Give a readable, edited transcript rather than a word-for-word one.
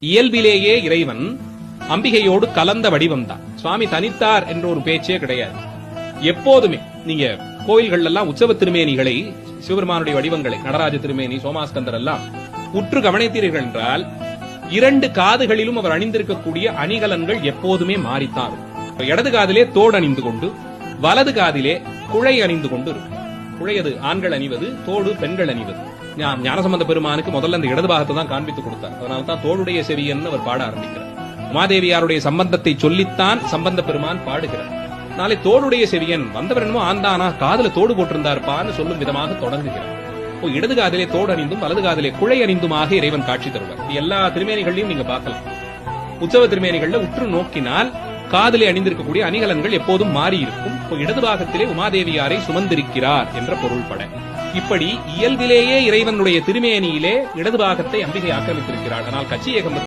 இயல்பிலேயே இறைவன் அம்பிகையோடு கலந்த வடிவம் தான். சுவாமி தனித்தார் என்ற ஒரு பேச்சே கிடையாது. எப்போதுமே நீங்க கோயில்கள் எல்லாம் உற்சவ திருமேனிகளை, சிவபெருமானுடைய வடிவங்களை, நடராஜ திருமேனி, சோமாஸ்கந்தர் எல்லாம் உற்று கவனித்தீர்கள் என்றால் இரண்டு காதுகளிலும் அவர் அணிந்திருக்கக்கூடிய அணிகலன்கள் எப்போதுமே மாறித்தான். இடது காதிலே தோடு அணிந்து கொண்டு, வலது காதிலே குழை அணிந்து கொண்டு இருக்கும். குழையது ஆண்கள் அணிவது, தோடு பெண்கள் அணிவது. ஞானசம்பந்த பெருமானுக்கு முதல்ல அந்த இடது பாகத்தை தான் காண்பித்துக் கொடுத்தார். அதனால தான் தோளுடைய செவியன் அவர் பாட ஆரம்பிக்கிறார். உமாதேவியாருடைய சம்பந்தத்தை சொல்லித்தான் சம்பந்த பெருமான் பாடுகிறார். நாளை தோளுடைய செவியன் வந்தவர் என்னமோ ஆந்தானா காதுல தோடு போட்டிருந்தார்பான்னு சொல்லும் விதமாக தொடங்குகிறார். இடது காதிலே தோடு அணிந்தும் வலது காதிலே குழை அணிந்துமாக இறைவன் காட்சி தருவார். எல்லா திருமேனிகளையும் நீங்க பார்க்கலாம். உற்சவ திருமேனிகள்ல உற்று நோக்கினால் காதிலே அணிந்திருக்கக்கூடிய அணிகலன்கள் எப்போதும் மாறி இருக்கும். இடது பாகத்திலே உமாதேவியாரை சுமந்திருக்கிறார் என்ற பொருள்பட இப்படி இயல்பிலேயே இறைவனுடைய திருமேனியிலே இடது பாகத்தை அம்பிகை ஆக்கிரமித்திருக்கிறார். ஆனால் கச்சி ஏகம்பர்